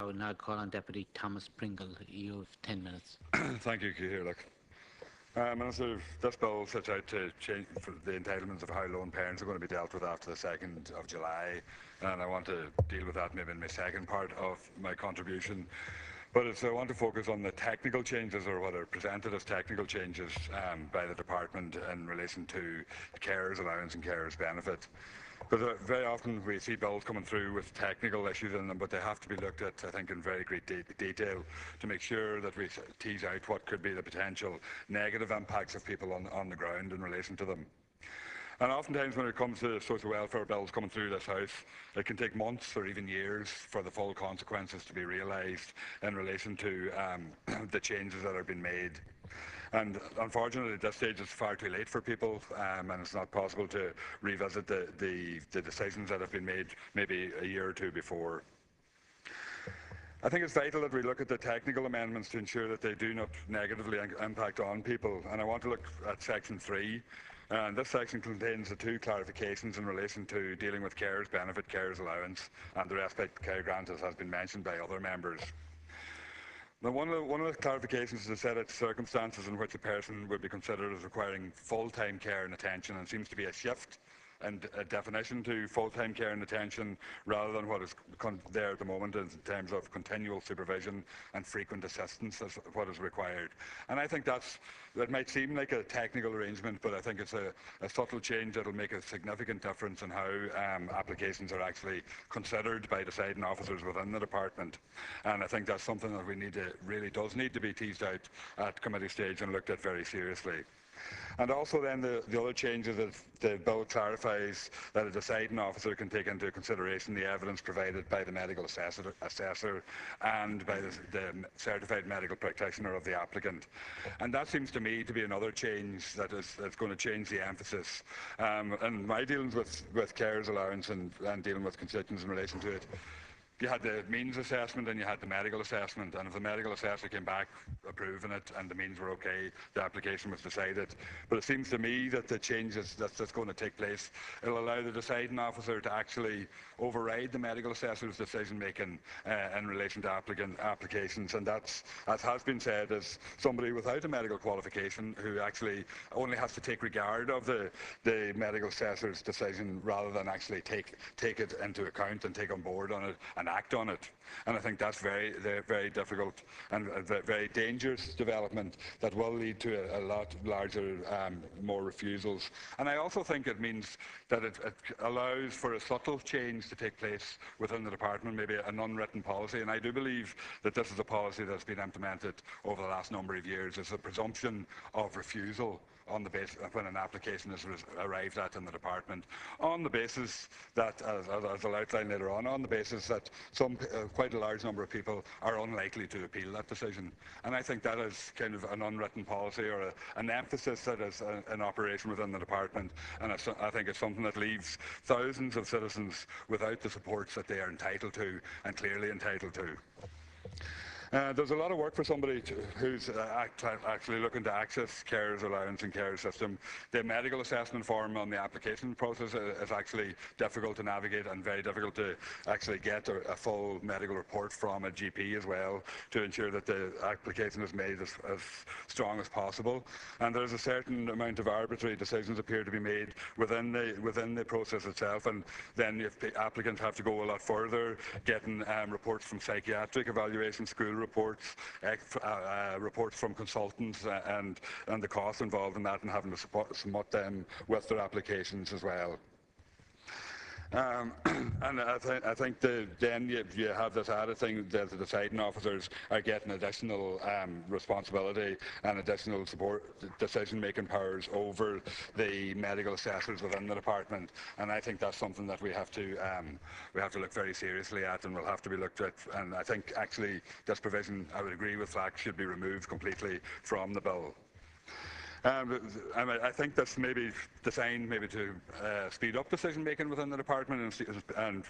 will now call on Deputy Thomas Pringle. You have 10 minutes. Thank you, Ciara. Minister, this bill sets out to change the entitlements of how lone parents are going to be dealt with after the 2nd of July, and I want to deal with that maybe in my second part of my contribution. But I want to focus on the technical changes, or what are presented as technical changes by the department in relation to carers allowance and carers benefit. Because very often we see bills coming through with technical issues in them, but they have to be looked at, I think, in very great detail to make sure that we tease out what could be the potential negative impacts of people on the ground in relation to them. And oftentimes when it comes to social welfare bills coming through this House, it can take months or even years for the full consequences to be realised in relation to the changes that are being made. And unfortunately, at this stage, it's far too late for people, and it's not possible to revisit the decisions that have been made maybe a year or two before. I think it's vital that we look at the technical amendments to ensure that they do not negatively impact on people. And I want to look at Section 3. And this section contains the two clarifications in relation to dealing with carers benefit, carers allowance, and the respite care grant, as has been mentioned by other members. Now, one of the clarifications is to set out circumstances in which a person would be considered as requiring full-time care and attention, and seems to be a shift and a definition to full-time care and attention rather than what is there at the moment in terms of continual supervision and frequent assistance as what is required. And I think that might seem like a technical arrangement, but I think it's a subtle change that will make a significant difference in how applications are actually considered by deciding officers within the department. And I think that's something that really does need to be teased out at committee stage and looked at very seriously. And also then the other changes that the bill clarifies that a deciding officer can take into consideration the evidence provided by the medical assessor and by the certified medical practitioner of the applicant. And that seems to me to be another change that's going to change the emphasis. And my dealings with carers allowance and dealing with constituents in relation to it, you had the means assessment and you had the medical assessment, and if the medical assessor came back approving it and the means were okay, the application was decided. But it seems to me that the changes that's going to take place, it'll allow the deciding officer to actually override the medical assessor's decision making in relation to applications, and that's, as has been said, as somebody without a medical qualification who actually only has to take regard of the medical assessor's decision rather than actually take it into account and take on board on it and act on it. And I think that's very difficult and a very dangerous development that will lead to a lot larger, more refusals. And I also think it means that it allows for a subtle change to take place within the department, maybe an unwritten policy. And I do believe that this is a policy that's been implemented over the last number of years. It's a presumption of refusal on the basis when an application is arrived at in the department, on the basis that, as I'll outline later on the basis that quite a large number of people are unlikely to appeal that decision. And I think that is kind of an unwritten policy, or an emphasis that is in operation within the department, and I think it's something that leaves thousands of citizens without the supports that they are entitled to and clearly entitled to. There's a lot of work for somebody who's actually looking to access carers allowance and care system. The medical assessment form on the application process is actually difficult to navigate and very difficult to actually get a full medical report from a GP as well to ensure that the application is made as strong as possible. And there's a certain amount of arbitrary decisions appear to be made within the process itself, and then if the applicants have to go a lot further, getting reports from psychiatric evaluation, school reports, reports from consultants, and the costs involved in that, and having to submit them with their applications as well. And I think then you have this added thing that the deciding officers are getting additional responsibility and additional support, decision-making powers over the medical assessors within the department. And I think that's something that we have to look very seriously at, and will have to be looked at. And I think actually this provision, I would agree with Flack, should be removed completely from the bill. I think that's maybe designed to speed up decision making within the department and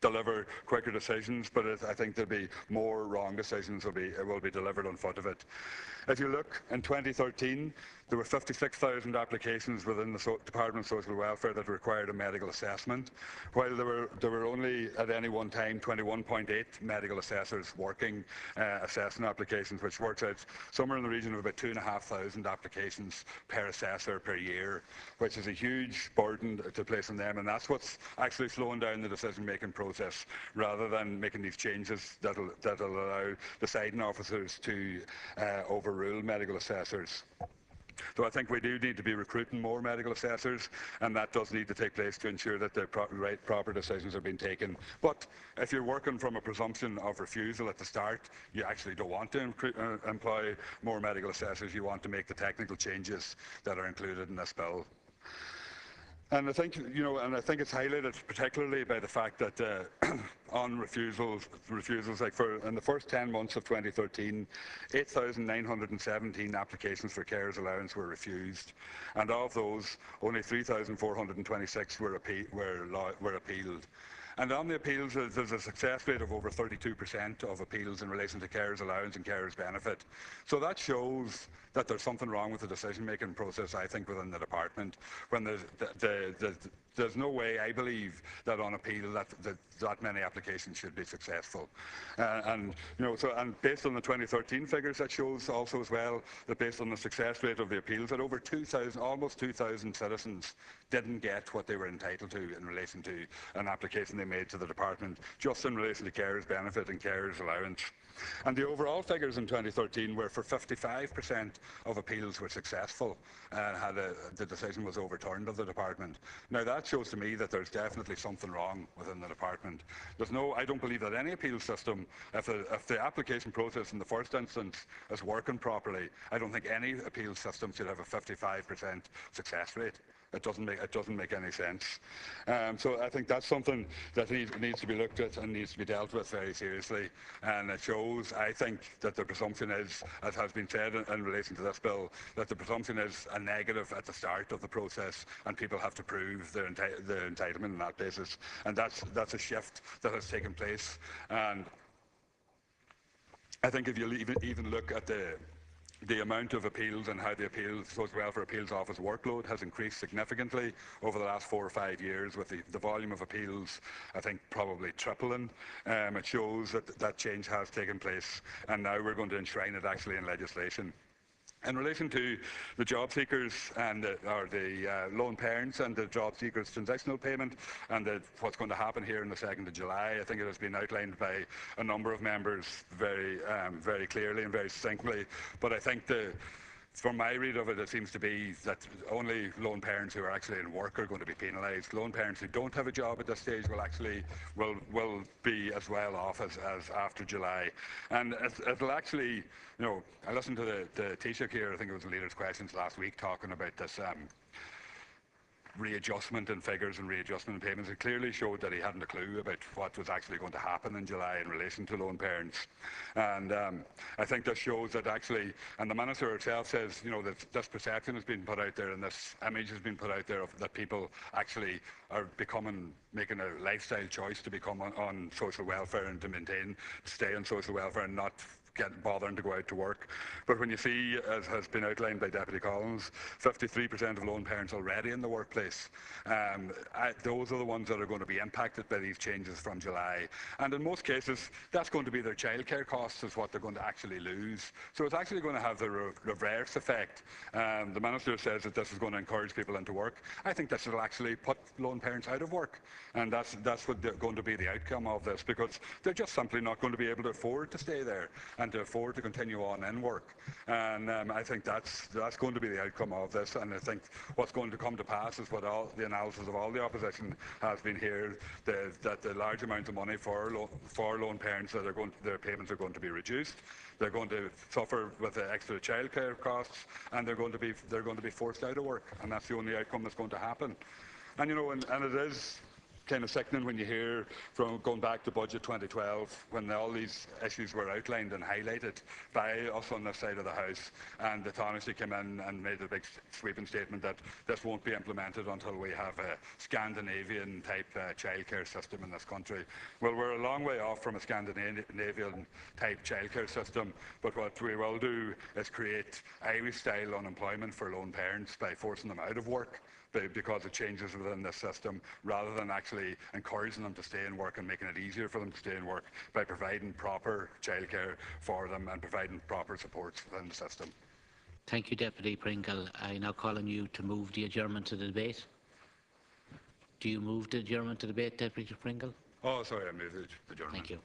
deliver quicker decisions, but I think there'll be more wrong decisions will be delivered on foot of it. If you look in 2013, there were 56,000 applications within the Department of Social Welfare that required a medical assessment, while there were only at any one time 21.8 medical assessors working assessing applications, which works out somewhere in the region of about 2,500 applications per assessor per year, which is a huge burden to place on them, and that's what's actually slowing down the decision-making process, rather than making these changes that'll allow deciding officers to overrule medical assessors. So I think we do need to be recruiting more medical assessors, and that does need to take place to ensure that the proper decisions are being taken. But if you're working from a presumption of refusal at the start, you actually don't want to employ more medical assessors. You want to make the technical changes that are included in this bill. And I think, I think it's highlighted particularly by the fact that on refusals, like in the first 10 months of 2013, 8,917 applications for carers allowance were refused, and of those, only 3,426 were appealed. And on the appeals, there's a success rate of over 32% of appeals in relation to carers allowance and carers benefit. So that shows that there's something wrong with the decision-making process, I think, within the department, when there's no way, I believe, that on appeal that many applications should be successful. And based on the 2013 figures, that shows also as well that based on the success rate of the appeals, that over 2,000, almost 2,000 citizens didn't get what they were entitled to in relation to an application they made to the department, just in relation to carers benefit and carers allowance. And the overall figures in 2013 were for 55% of appeals were successful and the decision was overturned of the department. Now that shows to me that there's definitely something wrong within the department. I don't believe that any appeal system, if the application process in the first instance is working properly, I don't think any appeal system should have a 55% success rate. It doesn't make any sense. So I think that's something that needs to be looked at and needs to be dealt with very seriously. And it shows, I think, that the presumption is, as has been said in relation to this bill, that the presumption is a negative at the start of the process, and people have to prove their entitlement on that basis. And that's a shift that has taken place. And I think if you even look at the amount of appeals and how the Social Welfare Appeals Office workload has increased significantly over the last 4 or 5 years, with the volume of appeals, I think, probably tripling. It shows that change has taken place, and now we're going to enshrine it actually in legislation. In relation to the job seekers and the lone parents and the job seekers transitional payment and what's going to happen here on the 2nd of July, I think it has been outlined by a number of members very clearly and very succinctly. But I think from my read of it, it seems to be that only lone parents who are actually in work are going to be penalised. Lone parents who don't have a job at this stage will be as well off as after July. And it'll actually, I listened to the Taoiseach here, I think it was the Leader's Questions last week, talking about this readjustment in figures and readjustment in payments. It clearly showed that he hadn't a clue about what was actually going to happen in July in relation to lone parents. And I think this shows that actually, and the Minister herself says, that this perception has been put out there and this image has been put out there that people actually are making a lifestyle choice to become on social welfare and to stay on social welfare and not bothering to go out to work. But when you see, as has been outlined by Deputy Collins, 53% of lone parents already in the workplace, those are the ones that are going to be impacted by these changes from July. And in most cases, that's going to be their childcare costs is what they're going to actually lose. So it's actually going to have the reverse effect. The Minister says that this is going to encourage people into work. I think this will actually put lone parents out of work. And that's what going to be the outcome of this, because they're just simply not going to be able to afford to stay there and to afford to continue on in work. And I think that's going to be the outcome of this. And I think what's going to come to pass is what the analysis of all the opposition has been here, that the large amount of money for lone parents, their payments are going to be reduced. They're going to suffer with the extra childcare costs, and they're going to be forced out of work. And that's the only outcome that's going to happen. And and it is kind of sickening when you hear from going back to Budget 2012 when all these issues were outlined and highlighted by us on this side of the House, and the Taoiseach came in and made a big sweeping statement that this won't be implemented until we have a Scandinavian type childcare system in this country. Well, we're a long way off from a Scandinavian type childcare system, but what we will do is create Irish-style unemployment for lone parents by forcing them out of work because of changes within this system, rather than actually encouraging them to stay in work and making it easier for them to stay in work by providing proper childcare for them and providing proper supports within the system. Thank you, Deputy Pringle. I now call on you to move the adjournment to the debate. Do you move the adjournment to the debate, Deputy Pringle? Oh, sorry, I moved the adjournment. Thank you.